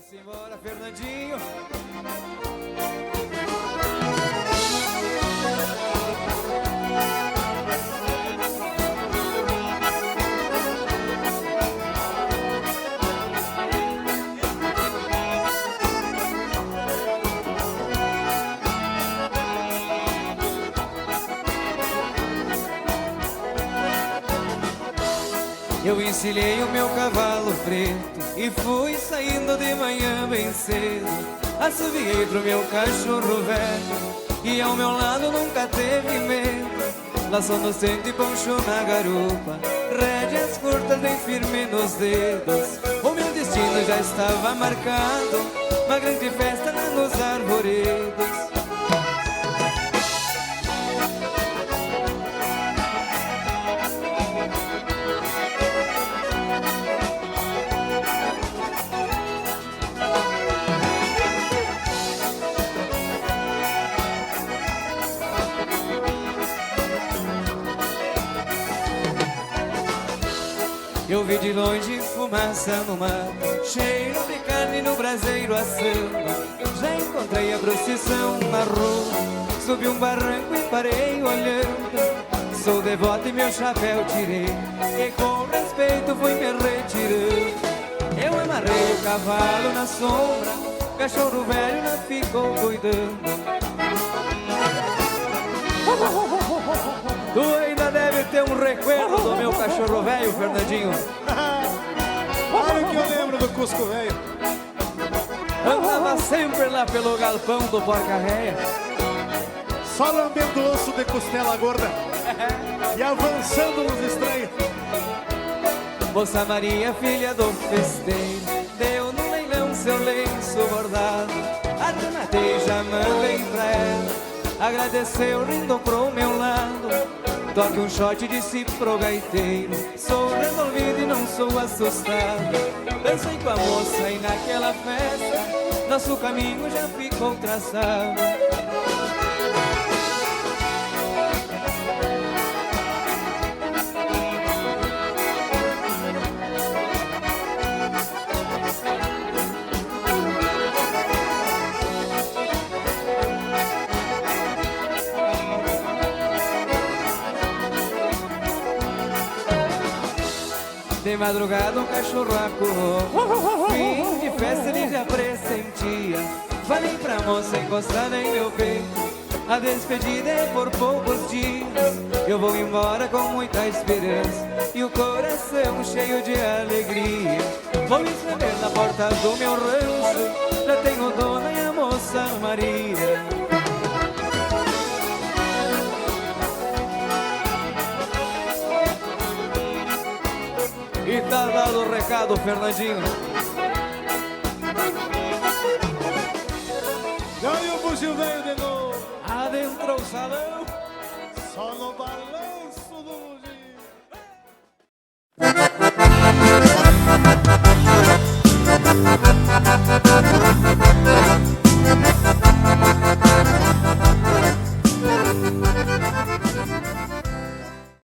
Vai-se embora, Fernandinho. Eu encilhei o meu cavalo preto e fui saindo de manhã bem cedo. Assoviei pro meu cachorro velho e ao meu lado nunca teve medo. Laçou no centro e ponchou na garupa, rédeas curtas bem firme nos dedos. O meu destino já estava marcado, uma grande festa lá nos arvoredos. Eu vi de longe fumaça no mar, cheiro de carne no braseiro assando. Já encontrei a procissão na rua, subi um barranco e parei olhando. Sou devoto e meu chapéu tirei, e com respeito fui me retirando. Eu amarrei o cavalo na sombra, cachorro velho não ficou cuidando. Tu ainda deve ter um recuerdo do meu cachorro velho, Fernandinho. Olha o que eu lembro do Cusco velho. Andava sempre lá pelo galpão do Porca-Réia, Só lambendo osso de costela gorda e avançando nos estranhos. Moça Maria, filha do festeiro, deu no leilão seu lenço bordado. Arrematei, já mandei pra ela, agradeceu rindo pro meu lado. Toque um shot, disse pro gaiteiro, sou resolvido e não sou assustado. Dancei com a moça e naquela festa nosso caminho já ficou traçado. De madrugada um cachorro acurrou, fim de festa ele já pressentia. Falei pra moça encostada em meu peito, a despedida é por poucos dias. Eu vou embora com muita esperança e o coração cheio de alegria. Vou escrever na porta do meu rancho, já tenho dona e a moça Maria. E tá dado o recado, Fernandinho. E aí o bugio veio de novo. Adentrou o salão, Só no balão.